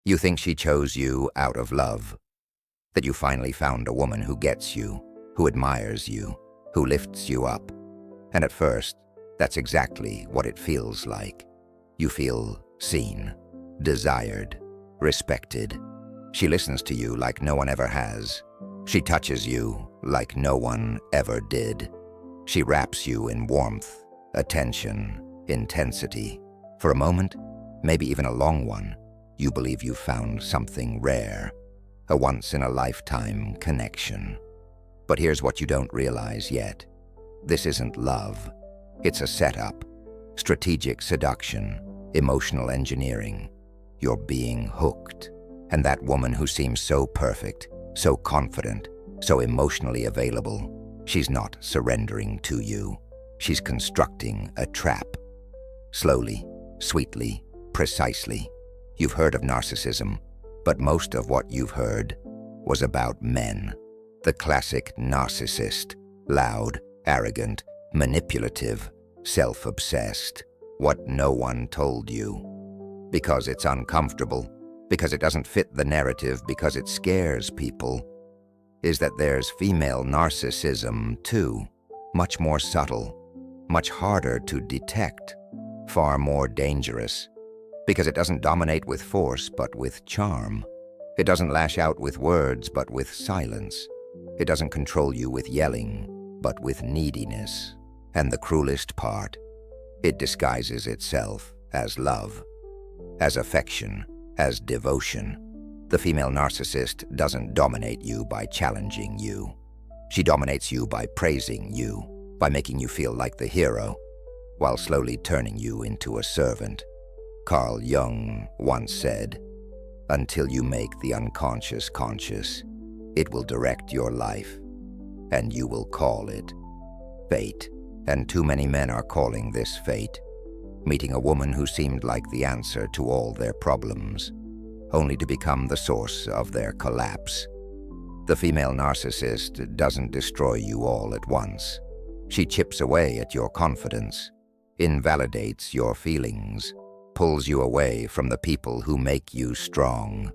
You think she chose you out of love, that you finally found a woman who gets you, who admires you, who lifts you up. And at first, that's exactly what it feels like. You feel seen, desired, respected. She listens to you like no one ever has. She touches you like no one ever did. She wraps you in warmth, attention, intensity. For a moment, maybe even a long one, you believe you found something rare, a once-in-a-lifetime connection. But here's what you don't realize yet. This isn't love. It's a setup, strategic seduction, emotional engineering. You're being hooked. And that woman who seems so perfect, so confident, so emotionally available, she's not surrendering to you. She's constructing a trap. Slowly, sweetly, precisely. You've heard of narcissism, but most of what you've heard was about men. The classic narcissist, loud, arrogant, manipulative, self-obsessed. What no one told you. Because it's uncomfortable, because it doesn't fit the narrative, because it scares people, is that there's female narcissism too. Much more subtle, much harder to detect, far more dangerous. Because it doesn't dominate with force, but with charm. It doesn't lash out with words, but with silence. It doesn't control you with yelling, but with neediness. And the cruelest part, it disguises itself as love, as affection, as devotion. The female narcissist doesn't dominate you by challenging you. She dominates you by praising you, by making you feel like the hero, while slowly turning you into a servant. Carl Jung once said, "Until you make the unconscious conscious, it will direct your life, and you will call it fate." And too many men are calling this fate, meeting a woman who seemed like the answer to all their problems, only to become the source of their collapse. The female narcissist doesn't destroy you all at once. She chips away at your confidence, invalidates your feelings, pulls you away from the people who make you strong,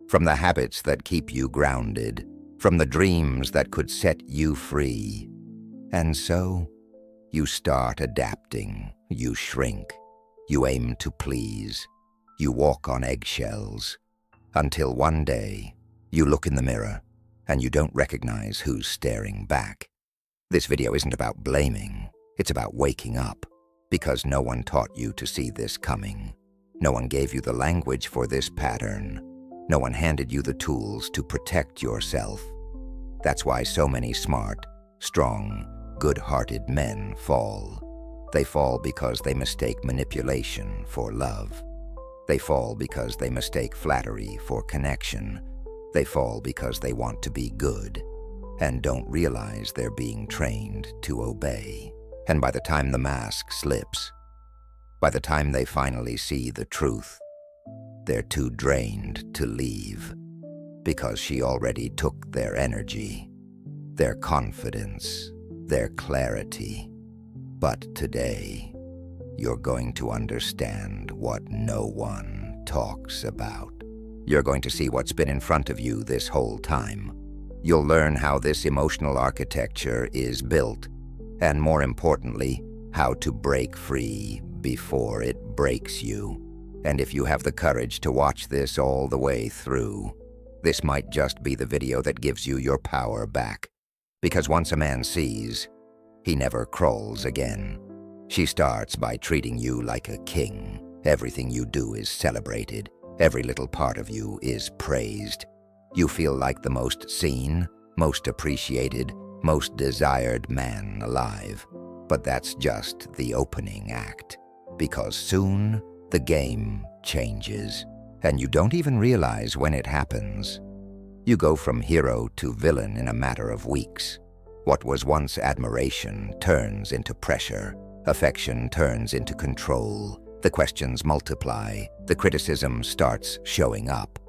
from the habits that keep you grounded, from the dreams that could set you free. And so, you start adapting, you shrink, you aim to please, you walk on eggshells, until one day, you look in the mirror and you don't recognize who's staring back. This video isn't about blaming, it's about waking up. Because no one taught you to see this coming. No one gave you the language for this pattern. No one handed you the tools to protect yourself. That's why so many smart, strong, good-hearted men fall. They fall because they mistake manipulation for love. They fall because they mistake flattery for connection. They fall because they want to be good and don't realize they're being trained to obey. And by the time the mask slips, by the time they finally see the truth, they're too drained to leave, because she already took their energy, their confidence, their clarity. But today, you're going to understand what no one talks about. You're going to see what's been in front of you this whole time. You'll learn how this emotional architecture is built, and more importantly, how to break free before it breaks you. And if you have the courage to watch this all the way through, this might just be the video that gives you your power back. Because once a man sees, he never crawls again. She starts by treating you like a king. Everything you do is celebrated. Every little part of you is praised. You feel like the most seen, most appreciated, most desired man alive. But that's just the opening act, because soon the game changes, and you don't even realize when it happens. You go from hero to villain in a matter of weeks. What was once admiration turns into pressure, affection turns into control, the questions multiply, the criticism starts showing up,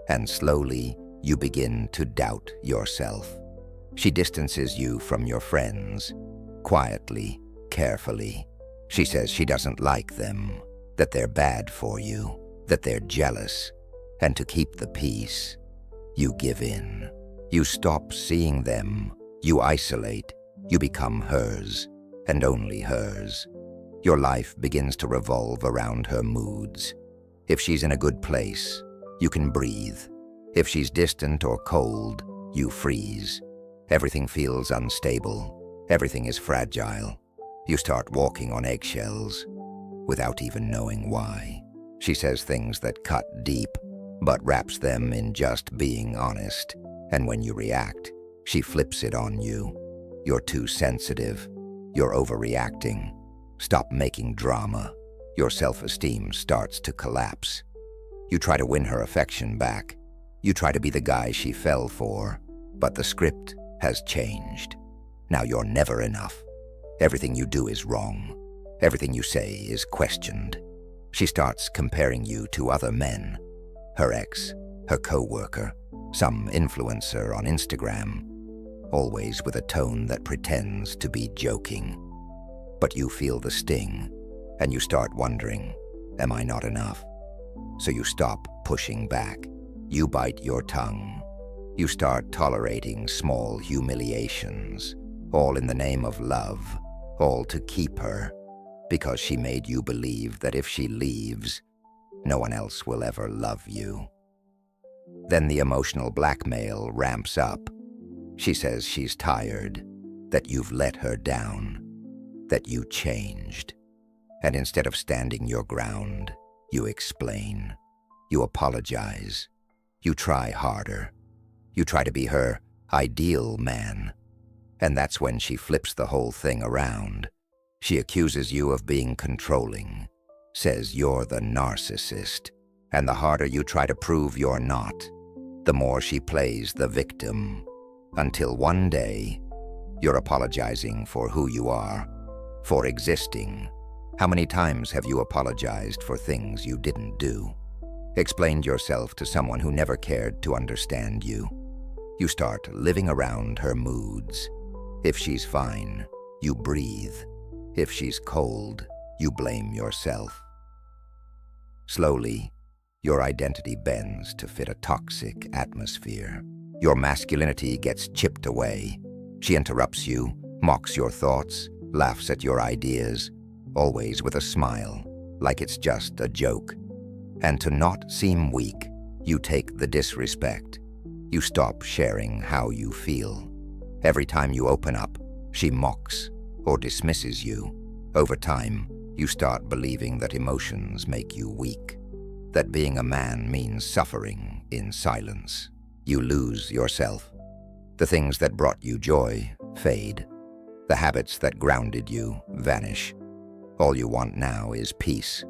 and slowly you begin to doubt yourself. She distances you from your friends, quietly, carefully. She says she doesn't like them, that they're bad for you, that they're jealous. And to keep the peace, you give in. You stop seeing them. You isolate. You become hers, and only hers. Your life begins to revolve around her moods. If she's in a good place, you can breathe. If she's distant or cold, you freeze. Everything feels unstable. Everything is fragile. You start walking on eggshells without even knowing why. She says things that cut deep, but wraps them in just being honest. And when you react, she flips it on you. You're too sensitive. You're overreacting. Stop making drama. Your self-esteem starts to collapse. You try to win her affection back. You try to be the guy she fell for, but the script has changed. Now you're never enough. Everything you do is wrong. Everything you say is questioned. She starts comparing you to other men. Her ex, her co-worker, some influencer on Instagram, always with a tone that pretends to be joking. But you feel the sting, and you start wondering, am I not enough? So you stop pushing back. You bite your tongue. You start tolerating small humiliations, all in the name of love, all to keep her, because she made you believe that if she leaves, no one else will ever love you. Then the emotional blackmail ramps up. She says she's tired, that you've let her down, that you changed. And instead of standing your ground, you explain. You apologize. You try harder. You try to be her ideal man. And that's when she flips the whole thing around. She accuses you of being controlling, says you're the narcissist. And the harder you try to prove you're not, the more she plays the victim. Until one day, you're apologizing for who you are, for existing. How many times have you apologized for things you didn't do? Explained yourself to someone who never cared to understand you? You start living around her moods. If she's fine, you breathe. If she's cold, you blame yourself. Slowly, your identity bends to fit a toxic atmosphere. Your masculinity gets chipped away. She interrupts you, mocks your thoughts, laughs at your ideas, always with a smile, like it's just a joke. And to not seem weak, you take the disrespect. You stop sharing how you feel. Every time you open up, she mocks or dismisses you. Over time, you start believing that emotions make you weak, that being a man means suffering in silence. You lose yourself. The things that brought you joy fade. The habits that grounded you vanish. All you want now is peace.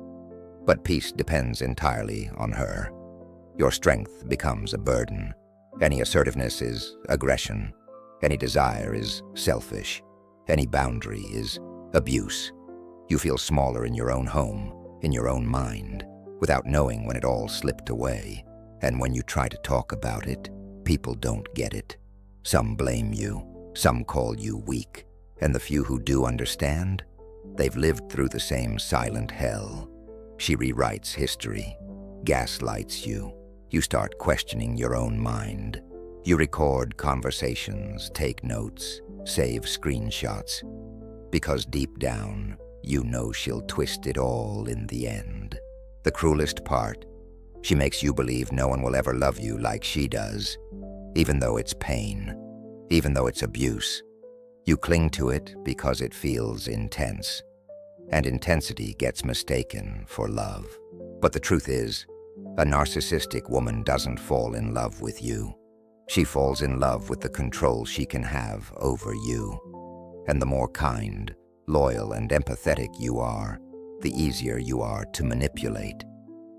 But peace depends entirely on her. Your strength becomes a burden. Any assertiveness is aggression. Any desire is selfish. Any boundary is abuse. You feel smaller in your own home, in your own mind, without knowing when it all slipped away. And when you try to talk about it, people don't get it. Some blame you, some call you weak, and the few who do understand, they've lived through the same silent hell. She rewrites history, gaslights you. You start questioning your own mind. You record conversations, take notes, save screenshots, because deep down, you know she'll twist it all in the end. The cruelest part, she makes you believe no one will ever love you like she does, even though it's pain, even though it's abuse. You cling to it because it feels intense, and intensity gets mistaken for love. But the truth is, a narcissistic woman doesn't fall in love with you. She falls in love with the control she can have over you. And the more kind, loyal, and empathetic you are, the easier you are to manipulate.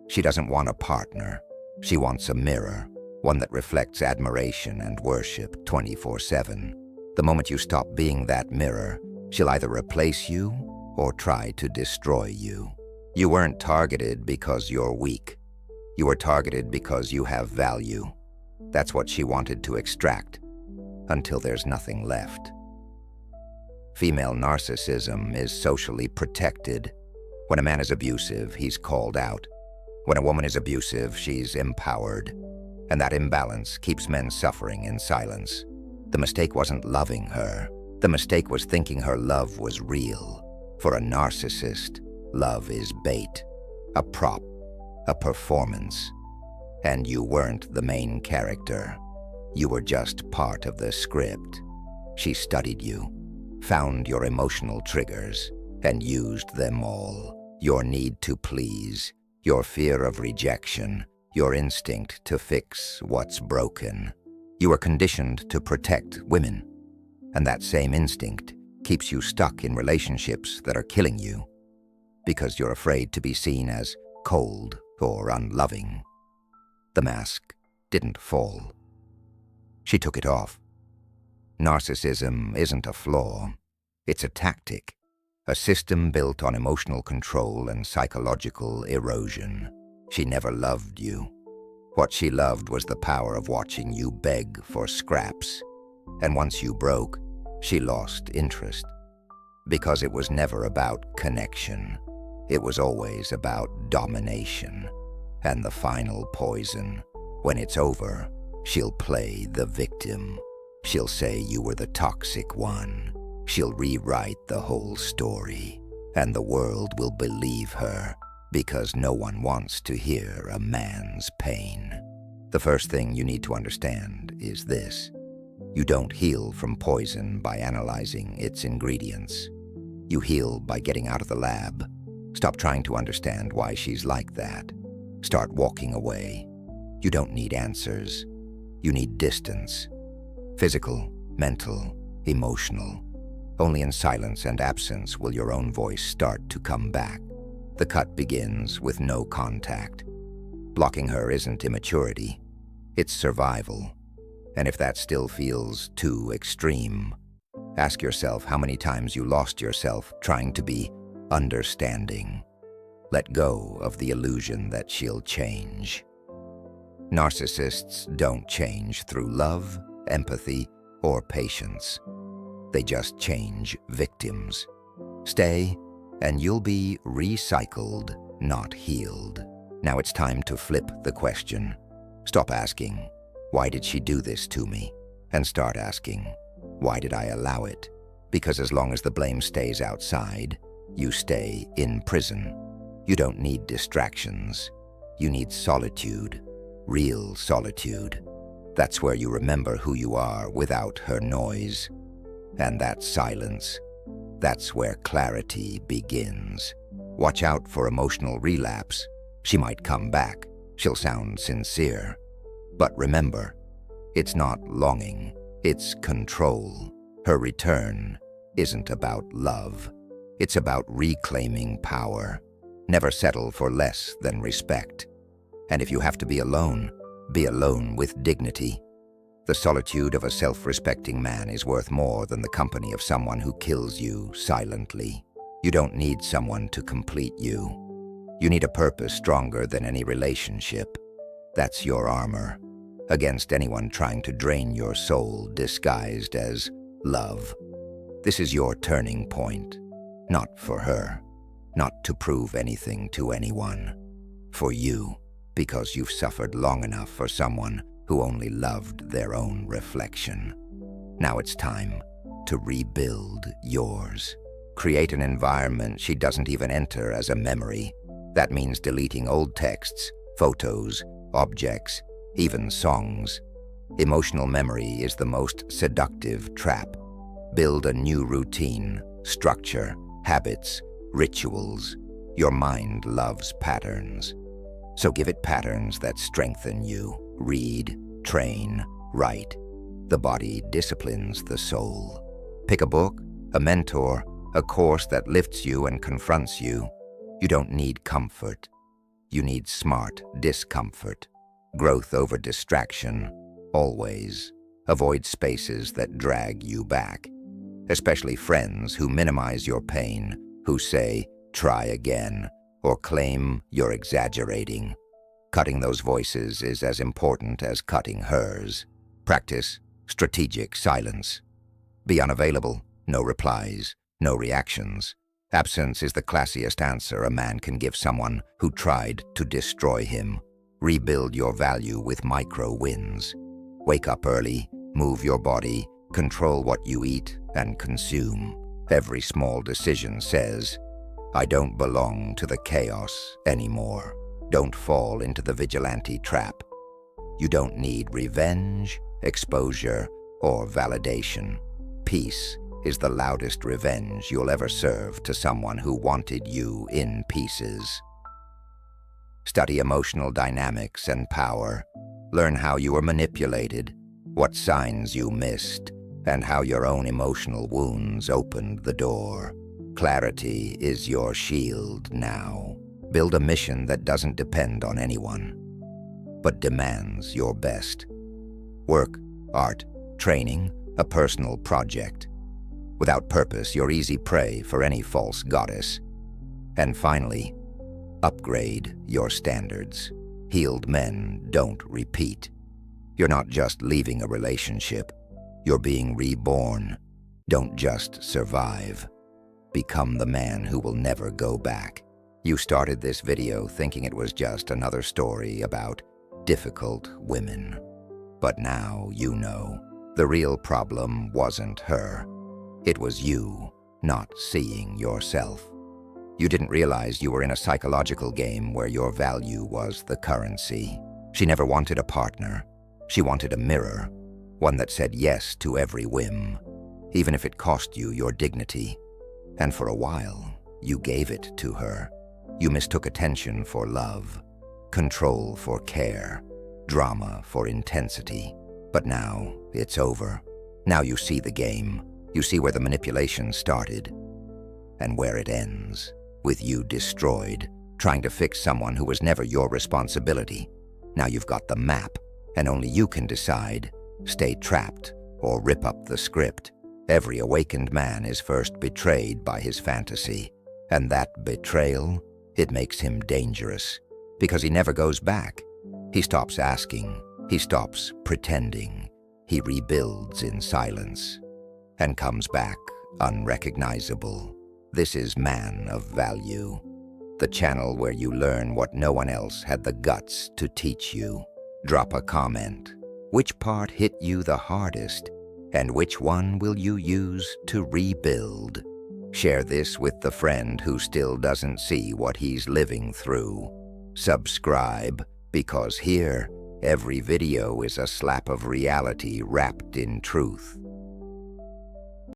She doesn't want a partner. She wants a mirror, one that reflects admiration and worship 24/7. The moment you stop being that mirror, she'll either replace you or try to destroy you. You weren't targeted because you're weak. You were targeted because you have value. That's what she wanted to extract, until there's nothing left. Female narcissism is socially protected. When a man is abusive, he's called out. When a woman is abusive, she's empowered, and that imbalance keeps men suffering in silence. The mistake wasn't loving her. The mistake was thinking her love was real. For a narcissist, love is bait, a prop, a performance. And you weren't the main character. You were just part of the script. She studied you, found your emotional triggers, and used them all. Your need to please, your fear of rejection, your instinct to fix what's broken. You are conditioned to protect women, and that same instinct keeps you stuck in relationships that are killing you because you're afraid to be seen as cold or unloving. The mask didn't fall. She took it off. Narcissism isn't a flaw. It's a tactic, a system built on emotional control and psychological erosion. She never loved you. What she loved was the power of watching you beg for scraps. And once you broke, she lost interest. Because it was never about connection. It was always about domination. And the final poison. When it's over, she'll play the victim. She'll say you were the toxic one. She'll rewrite the whole story. And the world will believe her, because no one wants to hear a man's pain. The first thing you need to understand is this. You don't heal from poison by analyzing its ingredients. You heal by getting out of the lab. Stop trying to understand why she's like that. Start walking away. You don't need answers. You need distance. Physical, mental, emotional. Only in silence and absence will your own voice start to come back. The cut begins with no contact. Blocking her isn't immaturity. It's survival. And if that still feels too extreme, ask yourself how many times you lost yourself trying to be understanding. Let go of the illusion that she'll change. Narcissists don't change through love, empathy, or patience. They just change victims. Stay, and you'll be recycled, not healed. Now it's time to flip the question. Stop asking, why did she do this to me? And start asking, why did I allow it? Because as long as the blame stays outside, you stay in prison. You don't need distractions. You need solitude, real solitude. That's where you remember who you are without her noise. And that silence, that's where clarity begins. Watch out for emotional relapse. She might come back. She'll sound sincere. But remember, it's not longing, it's control. Her return isn't about love. It's about reclaiming power. Never settle for less than respect. And if you have to be alone with dignity. The solitude of a self-respecting man is worth more than the company of someone who kills you silently. You don't need someone to complete you. You need a purpose stronger than any relationship. That's your armor against anyone trying to drain your soul disguised as love. This is your turning point, not for her, not to prove anything to anyone. For you, because you've suffered long enough for someone who only loved their own reflection. Now it's time to rebuild yours. Create an environment she doesn't even enter as a memory. That means deleting old texts, photos, objects, even songs. Emotional memory is the most seductive trap. Build a new routine, structure, habits, rituals. Your mind loves patterns. So give it patterns that strengthen you. Read, train, write. The body disciplines the soul. Pick a book, a mentor, a course that lifts you and confronts you. You don't need comfort. You need smart discomfort. Growth over distraction, always. Avoid spaces that drag you back. Especially friends who minimize your pain, who say, try again, or claim you're exaggerating. Cutting those voices is as important as cutting hers. Practice strategic silence. Be unavailable, no replies, no reactions. Absence is the classiest answer a man can give someone who tried to destroy him. Rebuild your value with micro wins. Wake up early, move your body, control what you eat and consume. Every small decision says, I don't belong to the chaos anymore. Don't fall into the vigilante trap. You don't need revenge, exposure, or validation. Peace is the loudest revenge you'll ever serve to someone who wanted you in pieces. Study emotional dynamics and power. Learn how you were manipulated, what signs you missed, and how your own emotional wounds opened the door. Clarity is your shield now. Build a mission that doesn't depend on anyone, but demands your best. Work, art, training, a personal project. Without purpose, you're easy prey for any false goddess. And finally, upgrade your standards. Healed men don't repeat. You're not just leaving a relationship. You're being reborn. Don't just survive. Become the man who will never go back. You started this video thinking it was just another story about difficult women. But now you know. The real problem wasn't her. It was you not seeing yourself. You didn't realize you were in a psychological game where your value was the currency. She never wanted a partner. She wanted a mirror, one that said yes to every whim, even if it cost you your dignity. And for a while, you gave it to her. You mistook attention for love, control for care, drama for intensity. But now, it's over. Now you see the game. You see where the manipulation started and where it ends, with you destroyed, trying to fix someone who was never your responsibility. Now you've got the map, and only you can decide, stay trapped or rip up the script. Every awakened man is first betrayed by his fantasy, and that betrayal, it makes him dangerous, because he never goes back. He stops asking, he stops pretending, he rebuilds in silence, and comes back unrecognizable. This is Man of Value, the channel where you learn what no one else had the guts to teach you. Drop a comment. Which part hit you the hardest, and which one will you use to rebuild? Share this with the friend who still doesn't see what he's living through. Subscribe, because here, every video is a slap of reality wrapped in truth.